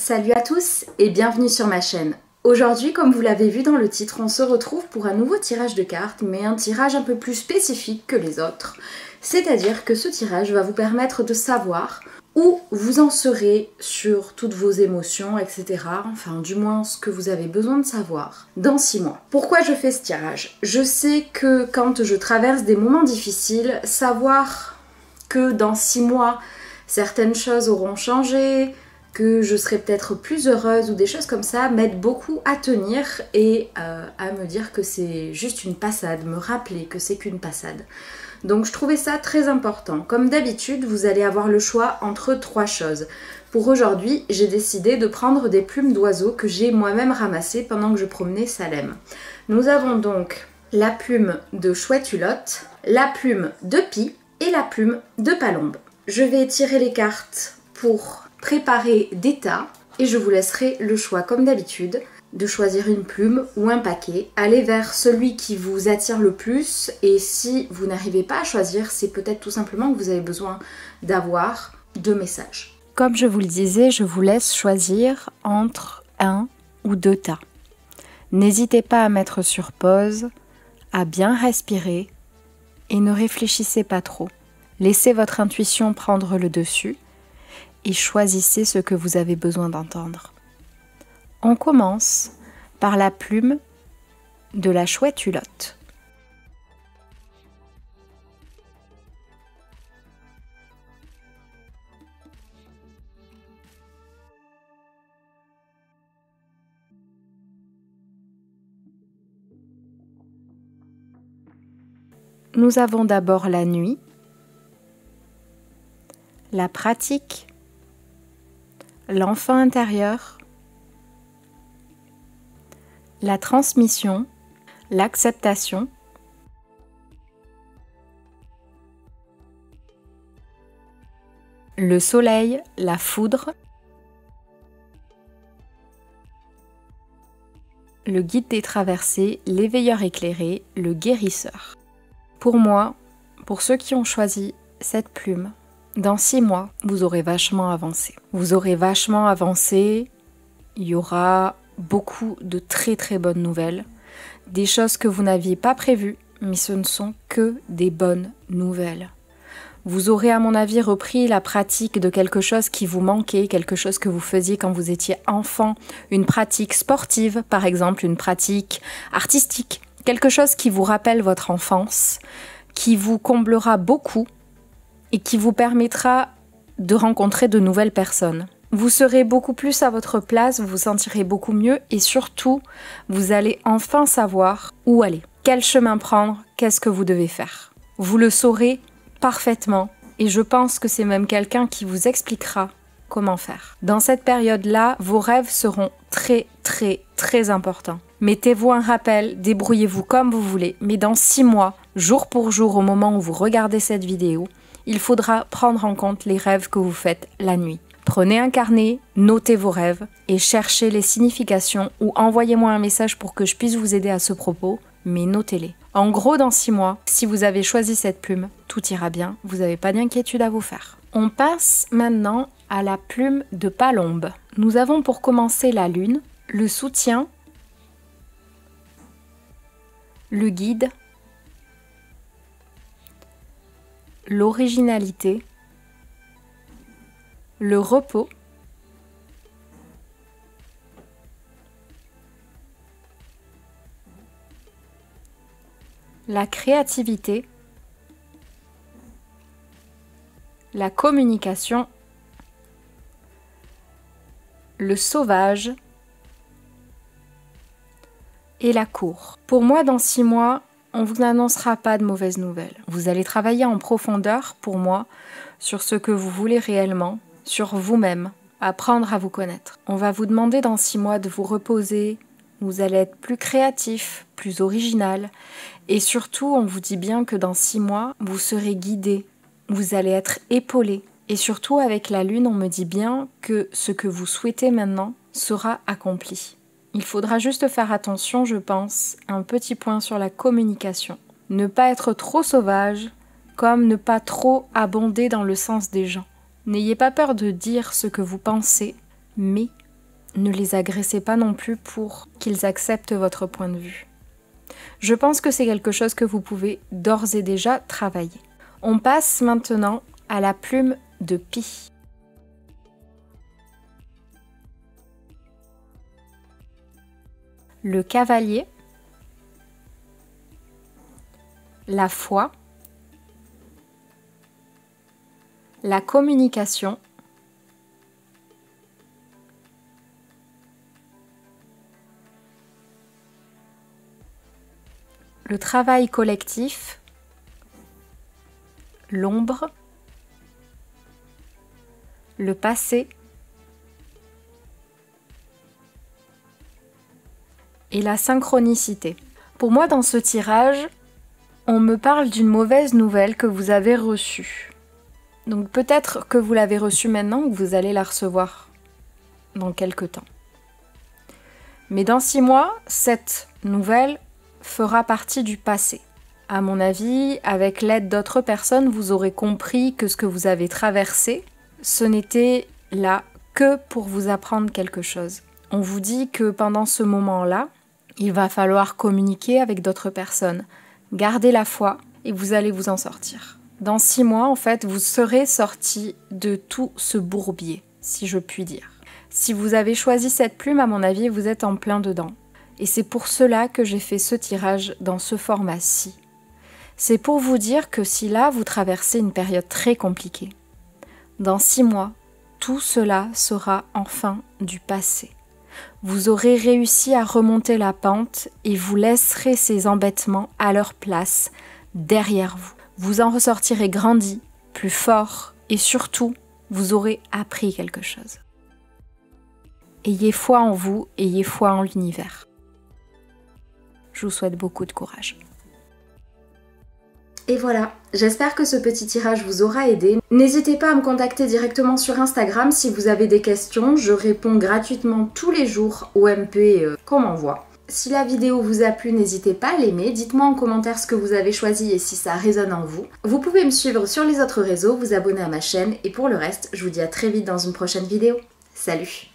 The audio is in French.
Salut à tous et bienvenue sur ma chaîne. Aujourd'hui, comme vous l'avez vu dans le titre, on se retrouve pour un nouveau tirage de cartes, mais un tirage un peu plus spécifique que les autres. C'est-à-dire que ce tirage va vous permettre de savoir où vous en serez sur toutes vos émotions, etc. Enfin, du moins ce que vous avez besoin de savoir dans 6 mois. Pourquoi je fais ce tirage? Je sais que quand je traverse des moments difficiles, savoir que dans 6 mois, certaines choses auront changé, que je serai peut-être plus heureuse ou des choses comme ça m'aide beaucoup à tenir et à me dire que c'est juste une passade, me rappeler que c'est qu'une passade. Donc je trouvais ça très important. Comme d'habitude, vous allez avoir le choix entre 3 choses. Pour aujourd'hui, j'ai décidé de prendre des plumes d'oiseaux que j'ai moi-même ramassées pendant que je promenais Salem. Nous avons donc la plume de chouette-hulotte, la plume de pie et la plume de palombe. Je vais tirer les cartes pour préparer des tas et je vous laisserai le choix comme d'habitude de choisir une plume ou un paquet. Allez vers celui qui vous attire le plus et si vous n'arrivez pas à choisir, c'est peut-être tout simplement que vous avez besoin d'avoir 2 messages. Comme je vous le disais, je vous laisse choisir entre 1 ou 2 tas. N'hésitez pas à mettre sur pause, à bien respirer et ne réfléchissez pas trop. Laissez votre intuition prendre le dessus et choisissez ce que vous avez besoin d'entendre. On commence par la plume de la chouette-hulotte. Nous avons d'abord la nuit, la pratique, l'enfant intérieur, la transmission, l'acceptation, le soleil, la foudre, le guide des traversées, l'éveilleur éclairé, le guérisseur. Pour moi, pour ceux qui ont choisi cette plume, dans 6 mois, vous aurez vachement avancé. Vous aurez vachement avancé, il y aura beaucoup de très très bonnes nouvelles, des choses que vous n'aviez pas prévues, mais ce ne sont que des bonnes nouvelles. Vous aurez à mon avis repris la pratique de quelque chose qui vous manquait, quelque chose que vous faisiez quand vous étiez enfant, une pratique sportive par exemple, une pratique artistique, quelque chose qui vous rappelle votre enfance, qui vous comblera beaucoup et qui vous permettra de rencontrer de nouvelles personnes. Vous serez beaucoup plus à votre place, vous vous sentirez beaucoup mieux et surtout, vous allez enfin savoir où aller, quel chemin prendre, qu'est-ce que vous devez faire. Vous le saurez parfaitement et je pense que c'est même quelqu'un qui vous expliquera comment faire. Dans cette période-là, vos rêves seront très très très importants. Mettez-vous un rappel, débrouillez-vous comme vous voulez, mais dans 6 mois, jour pour jour, au moment où vous regardez cette vidéo, il faudra prendre en compte les rêves que vous faites la nuit. Prenez un carnet, notez vos rêves et cherchez les significations ou envoyez-moi un message pour que je puisse vous aider à ce propos, mais notez-les. En gros, dans 6 mois, si vous avez choisi cette plume, tout ira bien, vous n'avez pas d'inquiétude à vous faire. On passe maintenant à la plume de palombe. Nous avons pour commencer la lune, le soutien, le guide, l'originalité, le repos, la créativité, la communication, le sauvage et la cour. Pour moi, dans 6 mois, on ne vous annoncera pas de mauvaises nouvelles. Vous allez travailler en profondeur, pour moi, sur ce que vous voulez réellement, sur vous-même, apprendre à vous connaître. On va vous demander dans 6 mois de vous reposer, vous allez être plus créatif, plus original, et surtout, on vous dit bien que dans 6 mois, vous serez guidé, vous allez être épaulé. Et surtout, avec la lune, on me dit bien que ce que vous souhaitez maintenant sera accompli. Il faudra juste faire attention, je pense, un petit point sur la communication. Ne pas être trop sauvage, comme ne pas trop abonder dans le sens des gens. N'ayez pas peur de dire ce que vous pensez, mais ne les agressez pas non plus pour qu'ils acceptent votre point de vue. Je pense que c'est quelque chose que vous pouvez d'ores et déjà travailler. On passe maintenant à la plume de pie. Le cavalier, la foi, la communication, le travail collectif, l'ombre, le passé et la synchronicité. Pour moi, dans ce tirage, on me parle d'une mauvaise nouvelle que vous avez reçue. Donc peut-être que vous l'avez reçue maintenant ou que vous allez la recevoir dans quelque temps. Mais dans 6 mois, cette nouvelle fera partie du passé. À mon avis, avec l'aide d'autres personnes, vous aurez compris que ce que vous avez traversé, ce n'était là que pour vous apprendre quelque chose. On vous dit que pendant ce moment-là, il va falloir communiquer avec d'autres personnes, garder la foi et vous allez vous en sortir. Dans 6 mois, en fait, vous serez sorti de tout ce bourbier, si je puis dire. Si vous avez choisi cette plume, à mon avis, vous êtes en plein dedans. Et c'est pour cela que j'ai fait ce tirage dans ce format-ci. C'est pour vous dire que si là, vous traversez une période très compliquée, dans 6 mois, tout cela sera enfin du passé. Vous aurez réussi à remonter la pente et vous laisserez ces embêtements à leur place, derrière vous. Vous en ressortirez grandi, plus fort et surtout, vous aurez appris quelque chose. Ayez foi en vous, ayez foi en l'univers. Je vous souhaite beaucoup de courage. Et voilà, j'espère que ce petit tirage vous aura aidé. N'hésitez pas à me contacter directement sur Instagram si vous avez des questions. Je réponds gratuitement tous les jours aux MP qu'on m'envoie. Si la vidéo vous a plu, n'hésitez pas à l'aimer. Dites-moi en commentaire ce que vous avez choisi et si ça résonne en vous. Vous pouvez me suivre sur les autres réseaux, vous abonner à ma chaîne. Et pour le reste, je vous dis à très vite dans une prochaine vidéo. Salut!